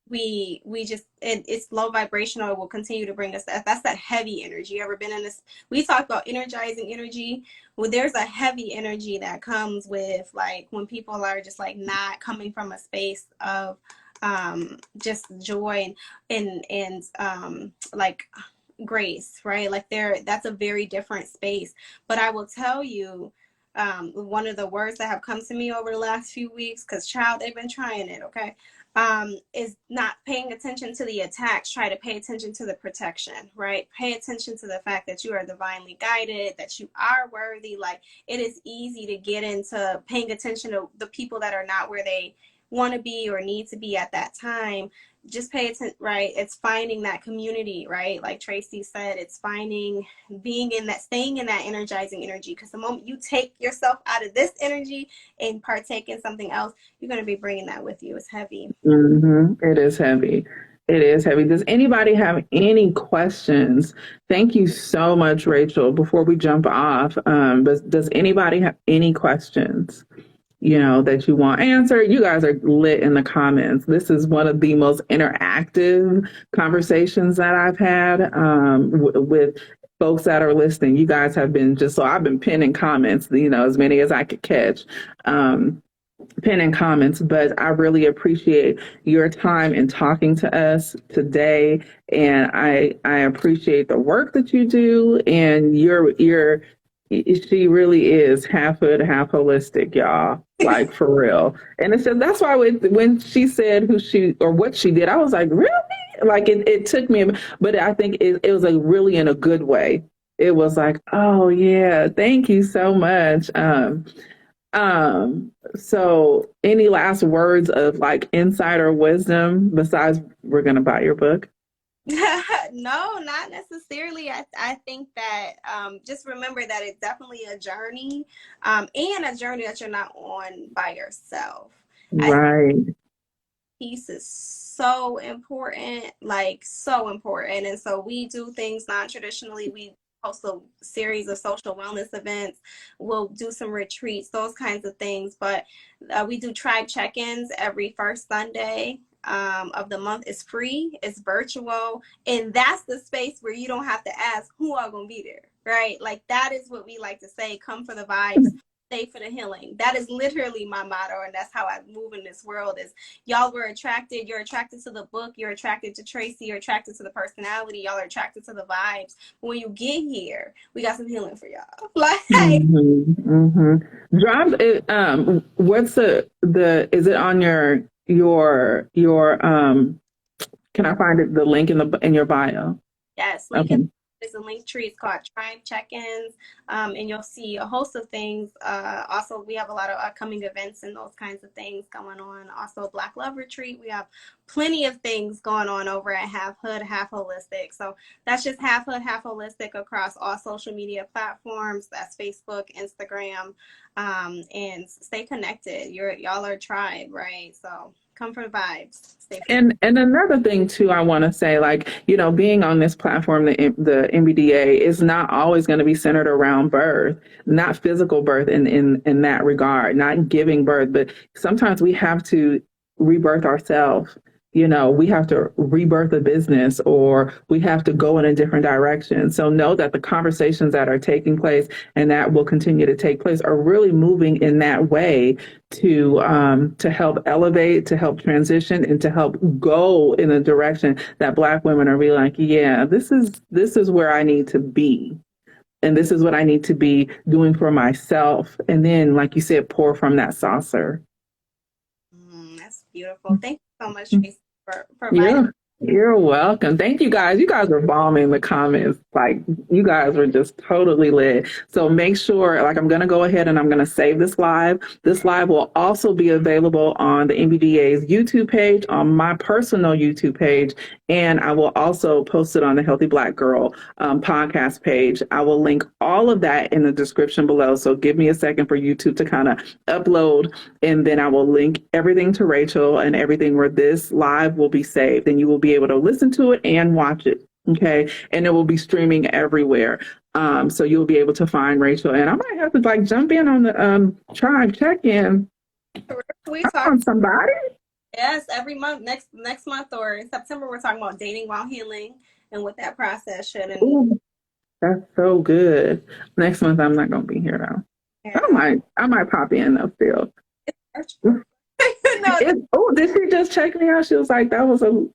we just, it's low vibrational. It will continue to bring us that's that heavy energy. You ever been in this? We talk about energizing energy. Well, there's a heavy energy that comes with like when people are just like not coming from a space of just joy and like grace, right? Like that's a very different space. But I will tell you, one of the words that have come to me over the last few weeks, because child, they've been trying it, okay, is not paying attention to the attacks. Try to pay attention to the protection, right? Pay attention to the fact that you are divinely guided, that you are worthy. Like, it is easy to get into paying attention to the people that are not where they want to be or need to be at that time. Just pay attention, right? It's finding that community, right? Like Tracie said, it's finding, staying in that energizing energy. Because the moment you take yourself out of this energy and partake in something else, you're going to be bringing that with you. It's heavy. It is heavy. It is heavy. Does anybody have any questions? Thank you so much, Rachel. Before we jump off, does anybody have any questions? That you want answered? You guys are lit in the comments. This is one of the most interactive conversations that I've had with folks that are listening. You guys have been I've been pinning comments, as many as I could catch. pinning comments, but I really appreciate your time in talking to us today. And I appreciate the work that you do, and she really is half hood, half holistic, y'all. Like for real. And it's just, that's why when she said who she or what she did, I was like, really? Like it took me, but I think it was like really in a good way. It was like, oh yeah, thank you so much. So any last words of like insider wisdom besides we're gonna buy your book? No, not necessarily. I think that just remember that it's definitely a journey, and a journey that you're not on by yourself. I think Right. peace is so important, like so important. And so we do things non-traditionally. We host a series of social wellness events. We'll do some retreats, those kinds of things. But we do tribe check-ins every first Sunday of the month. It's free, it's virtual, and that's the space where you don't have to ask who are going to be there, right? Like that is what we like to say, come for the vibes, stay for the healing. That is literally my motto, and that's how I move in this world. Is y'all were attracted, you're attracted to the book, you're attracted to Tracie, you're attracted to the personality, y'all are attracted to the vibes. But when you get here, we got some healing for y'all. Like Drop it. What's the is it on your can I find it, the link in your bio? yes, link Okay. in there's a link tree. It's called Tribe Check-ins, and you'll see a host of things. Also, we have a lot of upcoming events and those kinds of things going on. Also, Black Love Retreat. We have plenty of things going on over at Half Hood, Half Holistic. So that's just Half Hood, Half Holistic across all social media platforms. That's Facebook, Instagram, and stay connected. Y'all are a tribe, right? So come for the vibes. Stay for And another thing too, I want to say, like, being on this platform, the NBDA is not always going to be centered around birth, not physical birth in that regard, not giving birth, but sometimes we have to rebirth ourselves. We have to rebirth a business, or we have to go in a different direction. So know that the conversations that are taking place and that will continue to take place are really moving in that way to help elevate, to help transition, and to help go in a direction that Black women are really like, yeah, this is where I need to be. And this is what I need to be doing for myself. And then, like you said, pour from that saucer. that's beautiful. Thank you so much, Tracie, for providing. Yeah. You're welcome. Thank you guys. You guys were bombing in the comments. Like, you guys were just totally lit. So make sure, like, I'm going to go ahead and I'm going to save this live. This live will also be available on the NBDA's YouTube page, on my personal YouTube page, and I will also post it on the Healthy Black Girl podcast page. I will link all of that in the description below. So give me a second for YouTube to kind of upload, and then I will link everything to Rachel and everything where this live will be saved, and you will be able to listen to it and watch it. Okay. And it will be streaming everywhere. So you'll be able to find Rachel. And I might have to like jump in on the tribe check-in. We I talk, found somebody. yes, every month, next month or in September, we're talking about dating while healing and what that process should and Ooh, that's so good. Next month I'm not gonna be here though. yeah. I might pop in though still. No, Did she just check me out? She was like, that was a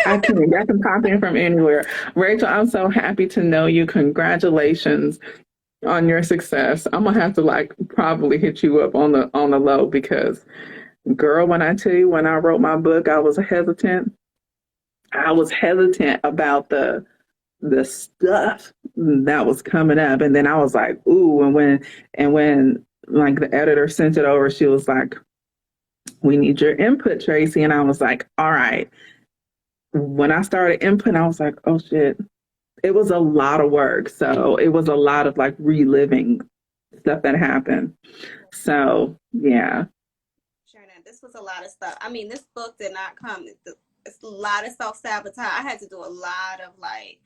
I can pop in from anywhere. Rachel, I'm so happy to know you. Congratulations on your success. I'm gonna have to like probably hit you up on the low, because girl, when I tell you, when I wrote my book, I was hesitant. I was hesitant about the stuff that was coming up, and then I was like, ooh, and when like the editor sent it over, she was like, we need your input, Tracie. And I was like, all right. When I started input, I was like, oh shit. It was a lot of work. So it was a lot of like reliving stuff that happened. So yeah. sure, this was a lot of stuff. I mean, this book did not come. It's a lot of self-sabotage. I had to do a lot of like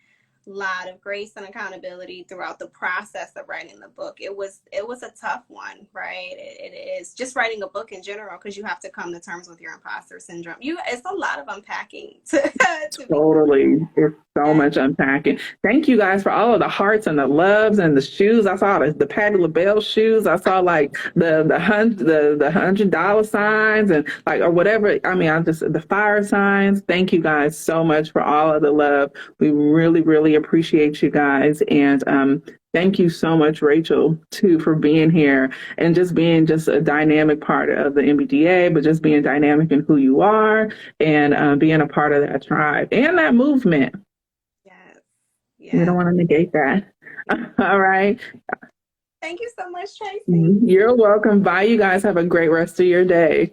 lot of grace and accountability throughout the process of writing the book. It was a tough one, right? It is just writing a book in general, because you have to come to terms with your imposter syndrome. It's a lot of unpacking to be. Totally. It's so much unpacking. Thank you guys for all of the hearts and the loves and the shoes. I saw the Patti LaBelle shoes. I saw like the $100 signs and like, or whatever. I mean, the fire signs. Thank you guys so much for all of the love. We really, really appreciate you guys. And thank you so much, Rachel, too, for being here and just being just a dynamic part of the NBDA, but just being dynamic in who you are and being a part of that tribe and that movement. Yes. You don't Yes. want to negate that. All right. Thank you so much, Tracie. You're welcome. Bye, you guys. Have a great rest of your day.